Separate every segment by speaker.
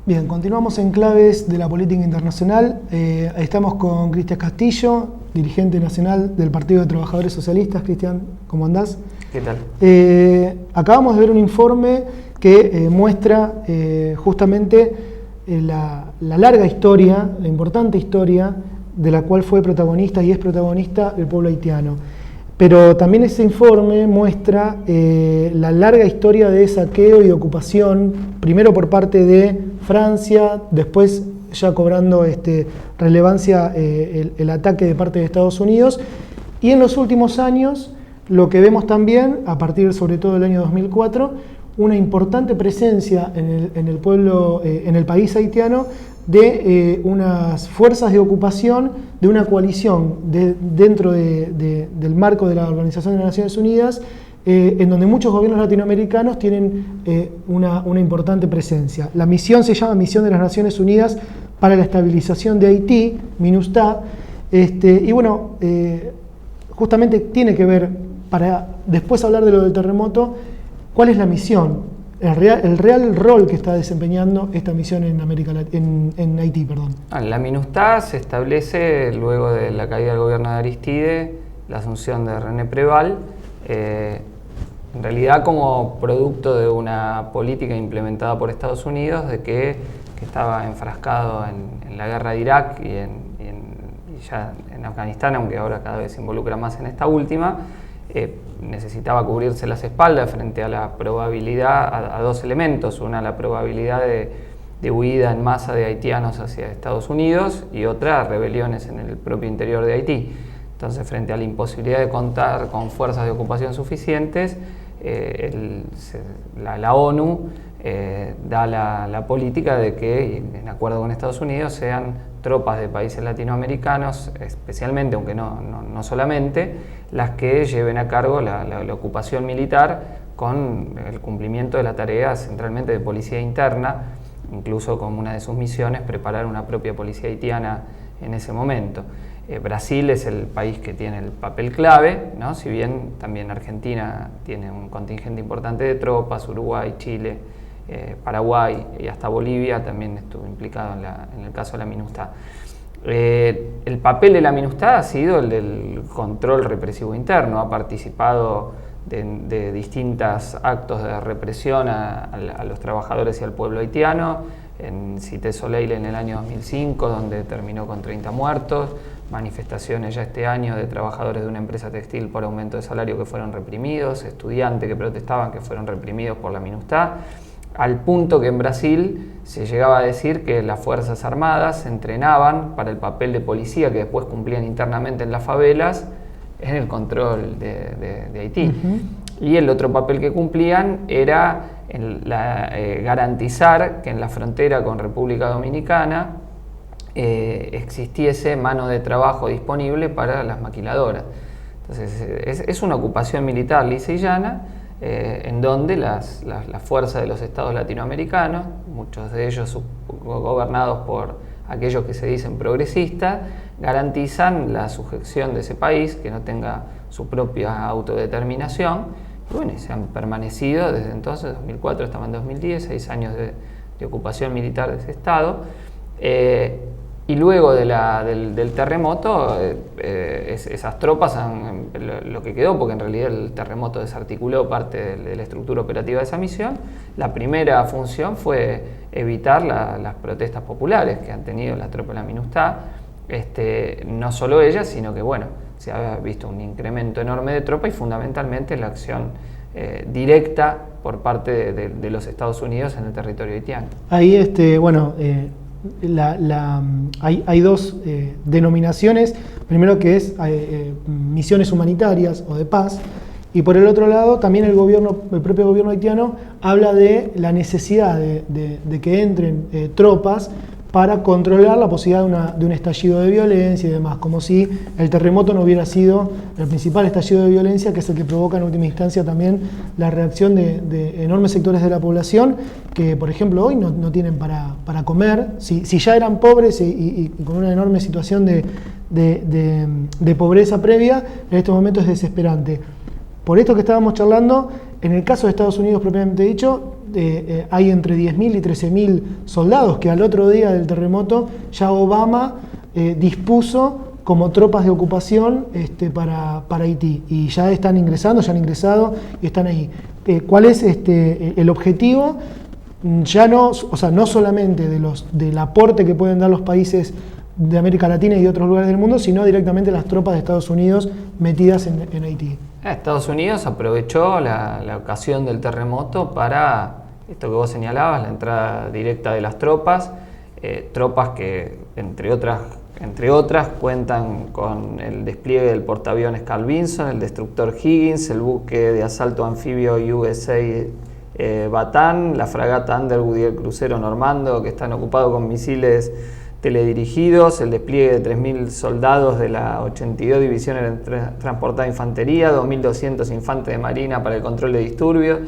Speaker 1: Bien, continuamos en claves de la política internacional. Estamos con Cristian Castillo, dirigente nacional del Partido de Trabajadores Socialistas. Cristian, ¿cómo andás?
Speaker 2: ¿Qué tal?
Speaker 1: Acabamos de ver un informe que muestra justamente la larga historia, la importante historia de la cual fue protagonista y es protagonista el pueblo haitiano. Pero también ese informe muestra la larga historia de saqueo y de ocupación, primero por parte de Francia, después ya cobrando relevancia el ataque de parte de Estados Unidos, y en los últimos años lo que vemos también, a partir sobre todo del año 2004, una importante presencia en el pueblo, en el país haitiano, de unas fuerzas de ocupación de una coalición dentro del marco de la Organización de las Naciones Unidas, en donde muchos gobiernos latinoamericanos tienen una importante presencia. La misión se llama Misión de las Naciones Unidas para la Estabilización de Haití, MINUSTAH, y bueno, justamente tiene que ver, para después hablar de lo del terremoto, cuál es la misión, el real rol que está desempeñando esta misión en Haití.
Speaker 2: La MINUSTAH se establece luego de la caída del gobierno de Aristide, la asunción de René Préval, en realidad como producto de una política implementada por Estados Unidos de que estaba enfrascado en la guerra de Irak y ya en Afganistán, aunque ahora cada vez se involucra más en esta última. Necesitaba cubrirse las espaldas frente a la probabilidad, a dos elementos: una, la probabilidad de huida en masa de haitianos hacia Estados Unidos, y otra, rebeliones en el propio interior de Haití. Entonces, frente a la imposibilidad de contar con fuerzas de ocupación suficientes, la ONU da la política de que, en acuerdo con Estados Unidos, sean tropas de países latinoamericanos, especialmente, aunque no solamente, las que lleven a cargo la ocupación militar, con el cumplimiento de la tarea centralmente de policía interna, incluso como una de sus misiones preparar una propia policía haitiana en ese momento. Brasil es el país que tiene el papel clave, ¿no? Si bien también Argentina tiene un contingente importante de tropas, Uruguay, Chile, Paraguay y hasta Bolivia también estuvo implicado en el caso de la MINUSTAH. El papel de la MINUSTAH ha sido el del control represivo interno, ha participado de distintos actos de represión a los trabajadores y al pueblo haitiano, en Cité Soleil en el año 2005, donde terminó con 30 muertos, manifestaciones ya este año de trabajadores de una empresa textil por aumento de salario que fueron reprimidos, estudiantes que protestaban que fueron reprimidos por la MINUSTAH, al punto que en Brasil se llegaba a decir que las Fuerzas Armadas se entrenaban para el papel de policía que después cumplían internamente en las favelas en el control de Haití. Uh-huh. Y el otro papel que cumplían era garantizar que en la frontera con República Dominicana existiese mano de trabajo disponible para las maquiladoras. Entonces es una ocupación militar lisa y llana, en donde las fuerzas de los estados latinoamericanos, muchos de ellos gobernados por aquellos que se dicen progresistas, garantizan la sujeción de ese país, que no tenga su propia autodeterminación. Y bueno, se han permanecido desde entonces, 2004 estamos en 2010, 6 años de ocupación militar de ese estado. Y luego del terremoto, esas tropas lo que quedó, porque en realidad el terremoto desarticuló parte de la estructura operativa de esa misión. La primera función fue evitar las protestas populares que han tenido las tropas de la MINUSTAH, no solo ellas, sino que bueno, se ha visto un incremento enorme de tropas y fundamentalmente la acción directa por parte de los Estados Unidos en el territorio haitiano.
Speaker 1: Ahí, hay dos denominaciones, primero que es misiones humanitarias o de paz, y por el otro lado también el propio gobierno haitiano habla de la necesidad de que entren tropas para controlar la posibilidad de un estallido de violencia y demás, como si el terremoto no hubiera sido el principal estallido de violencia, que es el que provoca en última instancia también la reacción de enormes sectores de la población que, por ejemplo, hoy no tienen para comer. Si ya eran pobres y con una enorme situación de pobreza previa, en estos momentos es desesperante. Por esto que estábamos charlando, En el caso de Estados Unidos propiamente dicho, hay entre 10.000 y 13.000 soldados que al otro día del terremoto ya Obama dispuso como tropas de ocupación para Haití, y ya están ingresando, ya han ingresado y están ahí. ¿Cuál es el objetivo? Ya no, o sea, no solamente del aporte que pueden dar los países de América Latina y de otros lugares del mundo, sino directamente las tropas de Estados Unidos metidas en Haití.
Speaker 2: Estados Unidos aprovechó la ocasión del terremoto para esto que vos señalabas, la entrada directa de las tropas, tropas que entre otras cuentan con el despliegue del portaaviones Carl Vinson, el destructor Higgins, el buque de asalto anfibio USA Bataan, la fragata Underwood y el crucero Normando, que están ocupados con misiles teledirigidos, el despliegue de 3.000 soldados de la 82 División Transportada de Infantería, 2.200 infantes de marina para el control de disturbios,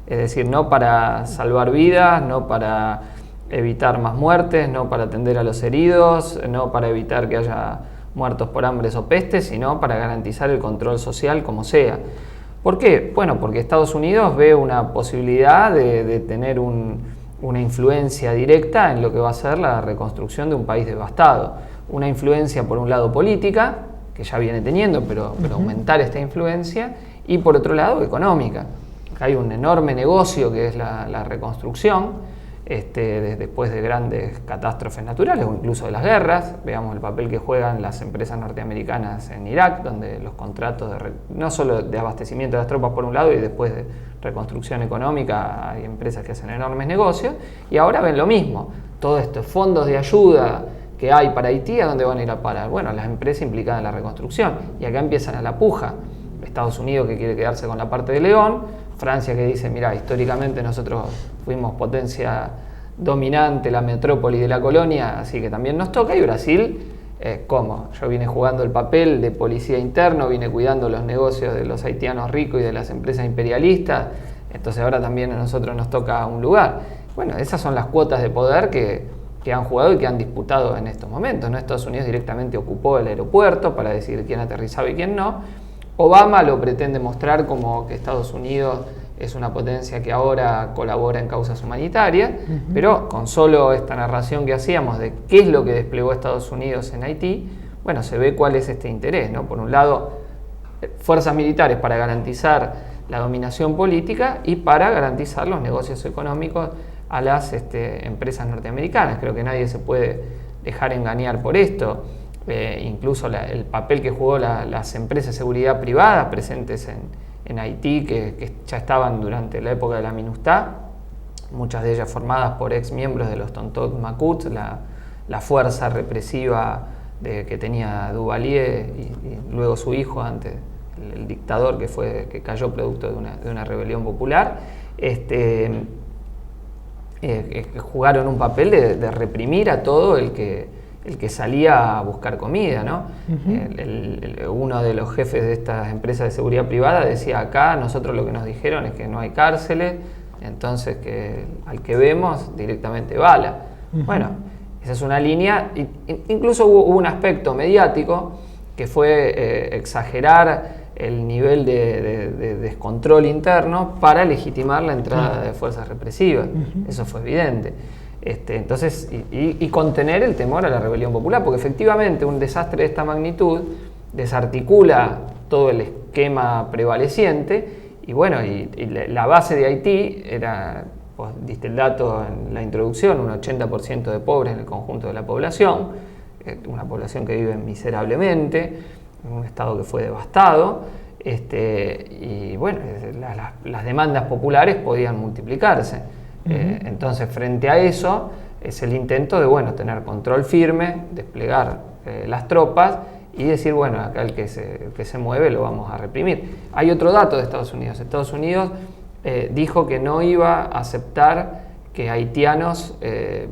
Speaker 2: es decir, no para salvar vidas, no para evitar más muertes, no para atender a los heridos, no para evitar que haya muertos por hambres o pestes, sino para garantizar el control social como sea. ¿Por qué? Bueno, porque Estados Unidos ve una posibilidad de tener una influencia directa en lo que va a ser la reconstrucción de un país devastado. Una influencia, por un lado, política, que ya viene teniendo, pero aumentar esta influencia, y por otro lado, económica. Hay un enorme negocio que es la reconstrucción, después de grandes catástrofes naturales o incluso de las guerras. Veamos el papel que juegan las empresas norteamericanas en Irak, donde los contratos no solo de abastecimiento de las tropas por un lado y después de reconstrucción económica, hay empresas que hacen enormes negocios, y ahora ven lo mismo. Todos estos fondos de ayuda que hay para Haití, ¿a dónde van a ir a parar? Bueno, las empresas implicadas en la reconstrucción, y acá empiezan a la puja. Estados Unidos, que quiere quedarse con la parte de León, Francia, que dice, mira, históricamente nosotros fuimos potencia dominante, la metrópoli de la colonia, así que también nos toca, y Brasil, ¿cómo? Yo vine jugando el papel de policía interno, vine cuidando los negocios de los haitianos ricos y de las empresas imperialistas, entonces ahora también a nosotros nos toca un lugar. Bueno, esas son las cuotas de poder que han jugado y que han disputado en estos momentos, ¿no? Estados Unidos directamente ocupó el aeropuerto para decidir quién aterrizaba y quién no. Obama lo pretende mostrar como que Estados Unidos es una potencia que ahora colabora en causas humanitarias, pero con solo esta narración que hacíamos de qué es lo que desplegó Estados Unidos en Haití, bueno, se ve cuál es este interés, ¿no? Por un lado, fuerzas militares para garantizar la dominación política y para garantizar los negocios económicos a las empresas norteamericanas. Creo que nadie se puede dejar engañar por esto. Incluso el papel que jugó las empresas de seguridad privada presentes en Haití, que ya estaban durante la época de la MINUSTAH, muchas de ellas formadas por ex miembros de los Tontot Macoutes, la fuerza represiva que tenía Duvalier y luego su hijo, antes el dictador que cayó producto de una rebelión popular. Jugaron un papel de reprimir a todo el que salía a buscar comida, ¿no? Uno de los jefes de estas empresas de seguridad privada decía, acá nosotros lo que nos dijeron es que no hay cárceles, entonces que al que vemos directamente bala. Bueno, esa es una línea. Incluso hubo un aspecto mediático que fue exagerar el nivel de descontrol interno para legitimar la entrada de fuerzas represivas. Eso fue evidente. Entonces, y contener el temor a la rebelión popular, porque efectivamente un desastre de esta magnitud desarticula todo el esquema prevaleciente, y bueno, y la base de Haití era, pues, diste el dato en la introducción, un 80% de pobres en el conjunto de la población, una población que vive miserablemente, en un estado que fue devastado, y bueno, las demandas populares podían multiplicarse. Entonces, frente a eso, es el intento de, bueno, tener control firme, desplegar las tropas y decir, bueno, acá el que se mueve lo vamos a reprimir. Hay otro dato de Estados Unidos. Estados Unidos dijo que no iba a aceptar que haitianos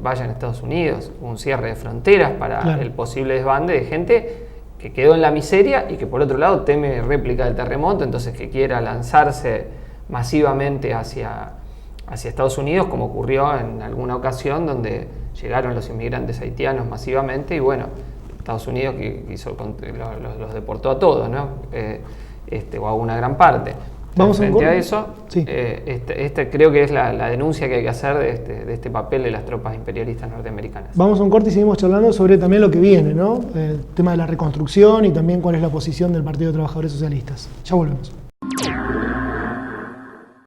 Speaker 2: vayan a Estados Unidos, un cierre de fronteras para el posible desbande de gente que quedó en la miseria y que por otro lado teme réplica del terremoto, entonces que quiera lanzarse masivamente hacia Estados Unidos, como ocurrió en alguna ocasión donde llegaron los inmigrantes haitianos masivamente y bueno, Estados Unidos los deportó a todos, ¿no? O a una gran parte.
Speaker 1: Vamos
Speaker 2: frente a eso,
Speaker 1: sí.
Speaker 2: Creo que es la denuncia que hay que hacer de este papel de las tropas imperialistas norteamericanas.
Speaker 1: Vamos a un corte y seguimos charlando sobre también lo que viene, ¿no? El tema de la reconstrucción y también cuál es la posición del Partido de Trabajadores Socialistas. Ya volvemos.